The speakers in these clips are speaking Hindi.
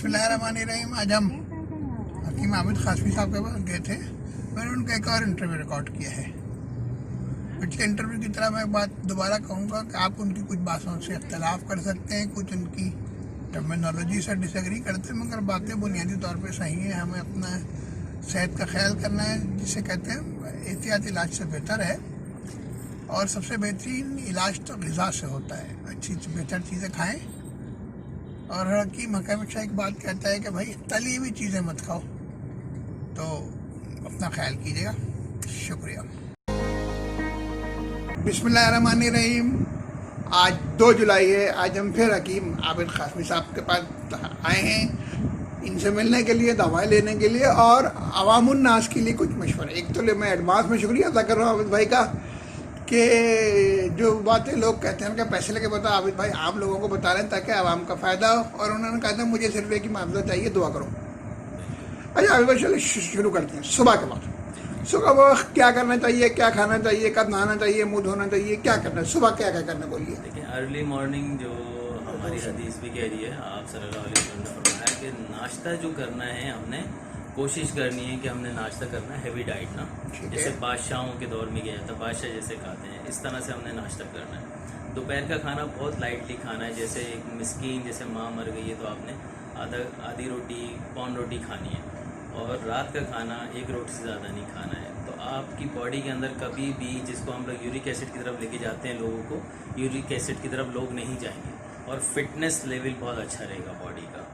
बिस्मिल्लाहिर्रहमानिर्रहीम। आज हम हकीम आबिद खासमी साहब के पास गए थे। मैंने उनका एक और इंटरव्यू रिकॉर्ड किया है। पिछले इंटरव्यू की तरह मैं बात दोबारा कहूँगा कि आप उनकी कुछ बातों से इख्तलाफ कर सकते हैं, कुछ उनकी टर्मिनोलॉजी से डिसएग्री करते हैं, मगर बातें बुनियादी तौर पे सही हैं। हमें अपना सेहत का ख्याल करना है, जिसे कहते हैं एहतियात इलाज से बेहतर है, और सबसे बेहतरीन इलाज तो ग़िज़ा से होता है। अच्छी से बेहतर चीज़ें खाएँ। और हकीम हमेशा एक बात कहता है कि भाई तली हुई चीज़ें मत खाओ। तो अपना ख्याल कीजिएगा। शुक्रिया। बिस्मिल्लाहिर्रहमानिर्रहीम। आज 2 जुलाई है। आज हम फिर हकीम आबिद खासमी साहब के पास आए हैं, इनसे मिलने के लिए, दवाएं लेने के लिए और अवामुन्नास के लिए कुछ मशवरे। एक तो मैं एडवांस में शुक्रिया अदा कर रहा हूँ आबिद भाई का कि जो बातें लोग कहते हैं उनका पैसे लेके बताओ, आबिद भाई आम लोगों को बता रहे हैं ताकि आवाम का फ़ायदा हो। और उन्होंने कहा था मुझे सिर्फ एक ही मामला चाहिए, दुआ करो। अच्छा आबिद भाई चलो शुरू करते हैं। सुबह के बाद सुबह वक्त क्या करना चाहिए, क्या खाना चाहिए, कब नहाना चाहिए, मुँह धोना चाहिए, क्या करना है सुबह, क्या क्या करना बोलिए। देखिए, अर्ली मॉर्निंग जो हमारी हदीस भी कह रही है, आप सल्लल्लाहु अलैहि वसल्लम ने फरमाया कि नाश्ता जो करना है, हमने कोशिश करनी है कि हमने नाश्ता करना है हेवी डाइट ना, जैसे बादशाहों के दौर में गया था, बादशाह जैसे खाते हैं, इस तरह से हमने नाश्ता करना है। दोपहर का खाना बहुत लाइटली खाना है, जैसे एक मिस्कीन, जैसे माँ मर गई है तो आपने आधी रोटी, पौन रोटी खानी है। और रात का खाना एक रोटी से ज़्यादा नहीं खाना है। तो आपकी बॉडी के अंदर कभी भी, जिसको हम लोग यूरिक एसिड की तरफ लेके जाते हैं लोगों को, यूरिक एसिड की तरफ लोग नहीं जाएंगे और फिटनेस लेवल बहुत अच्छा रहेगा बॉडी का।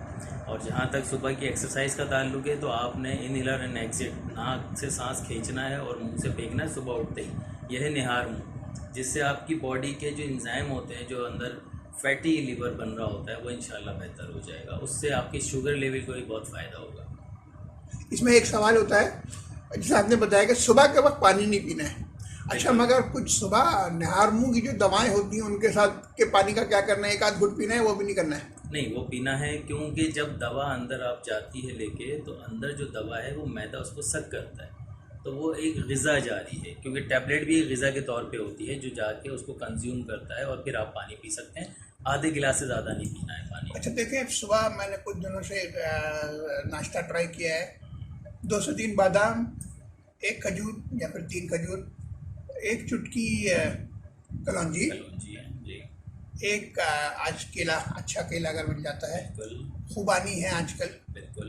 और जहाँ तक सुबह की एक्सरसाइज का ताल्लुक है, तो आपने इनहेलर एंड एग्जिट, नाक से सांस खींचना है और मुंह से फेंकना है सुबह उठते ही। यह है निहार मुंह, जिससे आपकी बॉडी के जो एंजाइम होते हैं, जो अंदर फैटी लीवर बन रहा होता है, वो इंशाल्लाह बेहतर हो जाएगा। उससे आपकी शुगर लेवल को भी बहुत फ़ायदा होगा। इसमें एक सवाल होता है, जैसे आपने बताया कि सुबह के वक्त पानी नहीं पीना है। अच्छा, मगर कुछ सुबह निहार मुंह की जो दवाएं होती हैं उनके साथ के पानी का क्या करना है? एक आध घुट पीना है, वो भी नहीं करना है? नहीं, वो पीना है, क्योंकि जब दवा अंदर आप जाती है लेके, तो अंदर जो दवा है वो मैदा उसको सक करता है, तो वो एक ग़िज़ा जारी है, क्योंकि टैबलेट भी एक ग़िज़ा के तौर पे होती है जो जाके उसको कंज्यूम करता है, और फिर आप पानी पी सकते हैं। आधे गिलास से ज़्यादा नहीं पीना है पानी। अच्छा देखें, सुबह मैंने कुछ दिनों से नाश्ता ट्राई किया है। 2 से 3 बादाम, 1 खजूर या फिर 3 खजूर, 1 चुटकी कलौंजी, एक आज केला, अच्छा केला अगर मिल जाता है, खुबानी है आजकल, बिल्कुल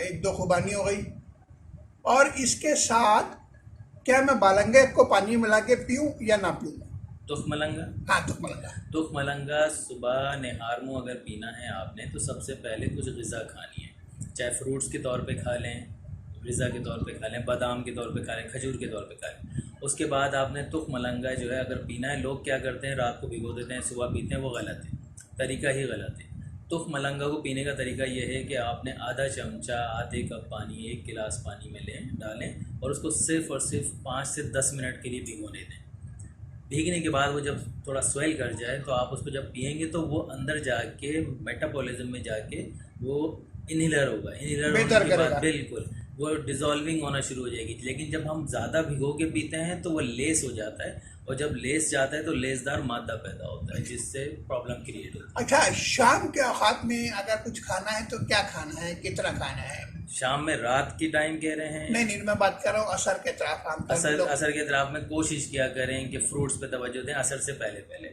1-2 खुबानी हो गई। और इसके साथ क्या मैं बालंगे को पानी मिला के पीऊँ या ना पीऊँ? तुख मलंगा। हाँ, तुख मलंगा। तुख मलंगा सुबह निहार मुँह अगर पीना है आपने, तो सबसे पहले कुछ ग़िज़ा खानी है, चाहे फ्रूट्स के तौर पे खा लें, ग़िज़ा के तौर पे खा लें, बादाम के तौर पे खा लें, खजूर के तौर पे खा लें। उसके बाद आपने तुख मलंगा जो है अगर पीना है, लोग क्या करते हैं रात को भिगो देते हैं, सुबह पीते हैं, वो गलत है, तरीका ही गलत है। तुख मलंगा को पीने का तरीका ये है कि आपने आधा चमचा, आधे कप पानी, 1 गिलास पानी में डालें और उसको सिर्फ़ और सिर्फ 5 से 10 मिनट के लिए भिगोने दें। भीगने के बाद वो जब थोड़ा स्वेल कर जाए, तो आप उसको जब पिएंगे तो वो अंदर जाके मेटाबॉलिज्म में जाके वो इनहेलर होगा। इनहेलर होने के बाद बिल्कुल वो डिज़ोल्विंग होना शुरू हो जाएगी। लेकिन जब हम ज़्यादा भिगो के पीते हैं तो वो लेस हो जाता है, और जब लेस जाता है तो लेसदार मादा पैदा होता है, जिससे प्रॉब्लम क्रिएट होती है। अच्छा, शाम के औकात में अगर कुछ खाना है तो क्या खाना है, कितना खाना है? शाम में, रात की टाइम कह रहे हैं? नहीं, मैं बात कर रहा हूँ असर के तरफ। असर के तरफ में कोशिश किया करें कि फ्रूट्स पे तवज्जो दें असर से पहले।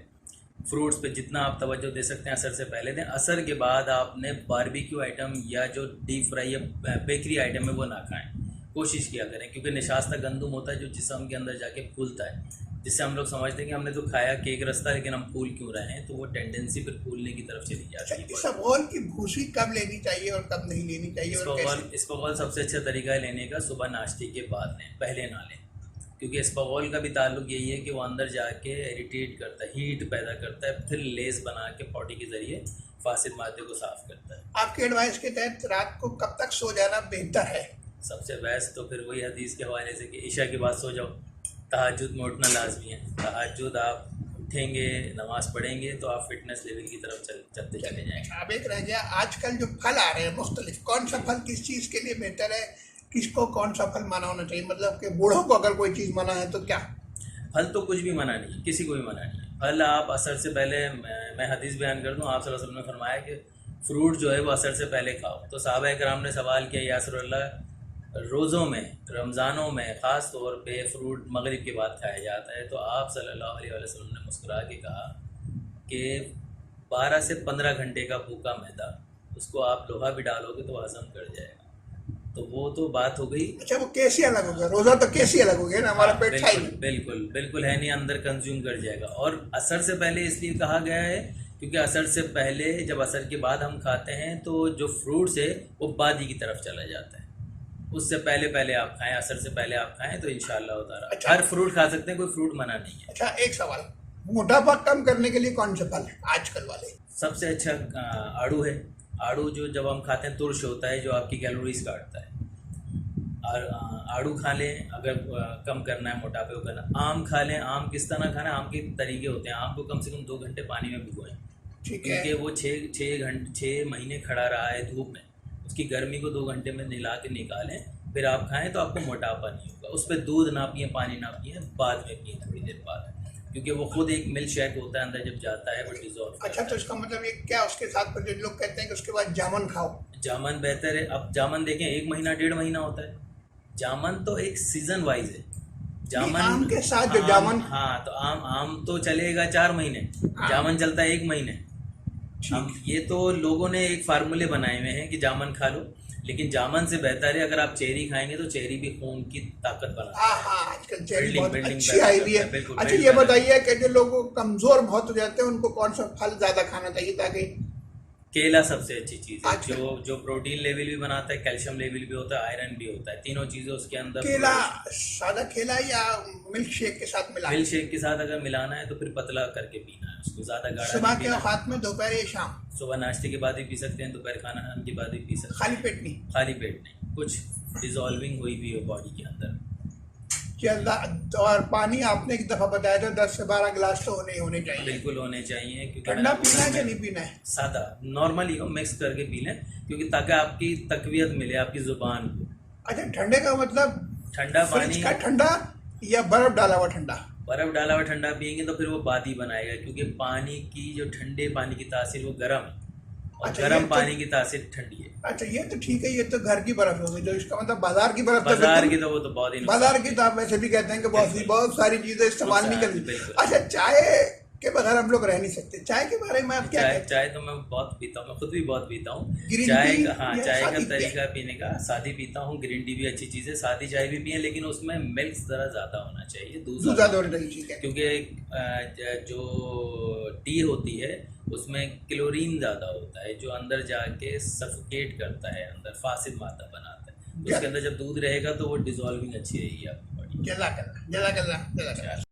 फ्रूट्स पे जितना आप तवज्जो दे सकते हैं असर से पहले दें। असर के बाद आपने बारबेक्यू आइटम या जो डीप फ्राई या बेकरी आइटम है वो ना खाएं, कोशिश किया करें, क्योंकि निशास्ता गंदम होता है जो जिस्म के अंदर जाके फूलता है, जिससे हम लोग समझते हैं कि हमने तो खाया केक रस्ता, लेकिन हम फूल क्यों रहे हैं, तो वो टेंडेंसी फिर फूलने की तरफ चली जाती है। इसबगोल की भूसी कब लेनी चाहिए और कब नहीं लेनी चाहिए? इसबगोल सबसे अच्छा तरीका है लेने का, सुबह नाश्ते के बाद लें, पहले ना लें, क्योंकि इसबगोल का भी ताल्लुक यही है कि वो अंदर जाके इरिटेट करता है, हीट पैदा करता है, फिर लेस बना के पॉटी के ज़रिए फासिद मादे को साफ़ करता है। आपके एडवाइस के तहत रात को कब तक सो जाना बेहतर है? सबसे बेस्ट तो फिर वही हदीस के हवाले से कि इशा के बाद सो जाओ। तहज्जुद में उठना लाजमी है। तहज्जुद आप उठेंगे, नमाज़ पढ़ेंगे, तो आप फिटनेस लेवल की तरफ चलते चले जाएंगे। अब एक रह गया, आजकल जो फल आ रहे हैं मुख्तलिफ, कौन सा फल किस चीज़ के लिए बेहतर है, किसको कौन सा फल माना होना चाहिए? मतलब कि बूढ़ों को अगर कोई चीज़ मना है तो क्या? फल तो कुछ भी मना नहीं है, किसी को भी मना नहीं है। फल आप असर से पहले, मैं हदीस बयान कर दूं, आप सल्लल्लाहु अलैहि वसल्लम ने फरमाया कि फ्रूट जो है वो असर से पहले खाओ। तो सहाबा कराम ने सवाल किया, या रसूलल्लाह, रोज़ों में, रमज़ानों में ख़ास तौर पे फ्रूट मगरिब के बाद खाया जाता है, तो आप सल्लल्लाहु अलैहि वसल्लम ने मुस्कुरा के कहा कि 12 से 15 घंटे का भूखा मैदा, उसको आप लोहा भी डालोगे तो हजम कर जाएगा। तो वो तो बात हो गई। अच्छा, वो कैसे अलग हो गया? रोजा तो कैसे अलग हो गया ना, हमारा पेट था ही बिल्कुल बिल्कुल बिल्कुल है नहीं, अंदर कंज्यूम कर जाएगा। और असर से पहले इसलिए कहा गया है क्योंकि असर से पहले, जब असर के बाद हम खाते हैं तो जो फ्रूट्स है वो बादी की तरफ चला जाता है। उससे पहले पहले आप खाएं, असर से पहले आप खाएं तो इंशाल्लाह ताला अच्छा। हर फ्रूट खा सकते हैं, कोई फ्रूट मना नहीं है। अच्छा, एक सवाल, मोटापा कम करने के लिए कौन से फल है आजकल वाले? सबसे अच्छा आड़ू है। आड़ू जो जब हम खाते हैं तुरश होता है, जो आपकी कैलोरीज काटता है। और आड़ू खा लें अगर कम करना है, मोटापे को करना। आम खा लें। आम किस तरह खाना है, आम के तरीके होते हैं। आम को कम से कम 2 घंटे पानी में भिगोएं, ठीक है। क्योंकि वो 6 महीने खड़ा रहा है धूप में, उसकी गर्मी को 2 घंटे में नहला के निकालें, फिर आप खाएं तो आपको मोटापा नहीं होगा। उस पर दूध ना पिए, पानी ना पिए, बाद में पिए थोड़ी देर बाद, क्योंकि वो खुद एक मिल्क शेक होता है, अंदर जब जाता है वो डिजोल्व। अच्छा, तो इसका मतलब ये क्या, उसके साथ पर जो लोग कहते हैं कि उसके बाद जामुन खाओ? जामुन बेहतर है। अब जामुन देखें 1 महीना 1.5 महीना होता है। जामुन तो एक सीजन वाइज है। जामुन आम के साथ जो जामुन, हाँ, तो आम तो चलेगा 4 महीने, जामुन चलता है 1 महीने। अब ये तो लोगों ने एक फार्मूले बनाए हुए हैं कि जामुन खा लो, लेकिन जामुन से बेहतर है अगर आप चेरी खाएंगे तो चेरी भी खून की ताकत बढ़ाती है। हाँ, आजकल चेरी बिल्डिंग- बहुत बिल्डिंग अच्छी आई हुई है। बिल्कुल, अच्छा, बिल्कुल। ये बताइए कि जो लोग कमजोर बहुत हो जाते हैं उनको कौन सा फल ज्यादा खाना चाहिए ताकि? केला सबसे अच्छी चीज है, अच्छा। जो प्रोटीन लेवल भी बनाता है, कैल्शियम लेवल भी होता है, आयरन भी होता है, तीनों चीजें उसके अंदर। केला सादा केला या मिल्क शेक के साथ मिला? मिल्क शेक के साथ अगर मिलाना है तो फिर पतला करके पीना है उसको, ज्यादा गाढ़ा सुबह नहीं के पीना। औकात में, दोपहर या शाम? सुबह नाश्ते के बाद भी पी सकते हैं, दोपहर खाना खाने के बाद भी पी सकते हैं। खाली पेट नहीं? खाली पेट नहीं, कुछ डिजोल्विंग हुई भी हो बॉडी के अंदर। और पानी आपने एक दफा बताया था 10 से 12 गिलास तो होने चाहिए। बिल्कुल होने चाहिए, क्योंकि ठंडा पीना है कि नहीं पीना है? सादा नॉर्मली हो, मिक्स करके पी लें, क्योंकि ताकि आपकी तकवियत मिले आपकी जुबान को। अच्छा, ठंडे का मतलब ठंडा फ्रिज पानी, का ठंडा या बर्फ डाला हुआ ठंडा? बर्फ डाला हुआ ठंडा पिएंगे तो फिर वो बादी बनाएगा, क्योंकि पानी की जो ठंडे पानी की तासीर वो गर्म है, और अच्छा, गर्म ये तो- पानी की तासीर ठंडी है। अच्छा, ये तो ठीक है, ये तो घर की बर्फ हो गई। जो इसका मतलब बाजार की बर्फ, बाजार की तो वो तो बहुत ही बाजार की तो आप वैसे भी कहते हैं कि बहुत सारी चीजें इस्तेमाल नहीं करती। बिल्कुल। अच्छा, चाय के बगैर हम लोग रह नहीं सकते। चाय के बारे में आप क्या कहते हैं? चाय तो मैं बहुत पीता हूँ, मैं खुद भी बहुत पीता हूँ। ग्रीन चाय टी का, हाँ, या चाय का सादी तरीका पीने का, सादी पीता हूँ, ग्रीन टी भी अच्छी चीज़ है, सादी चाय भी पिए, लेकिन उसमें मिल्क ज़रा ज़्यादा होना चाहिए, दूध ज्यादा होना चाहिए, ठीक है। क्योंकि जो टी होती है उसमें क्लोरीन ज़्यादा होता है, जो अंदर जाके सफोकेट करता है, अंदर फासिद मादा बनाता है। उसके अंदर जब दूध रहेगा तो वो डिजोल्विंग अच्छी रहेगी आपकी बॉडी। जज़ाकल्लाह, जज़ाकल्लाह, जज़ाकल्लाह।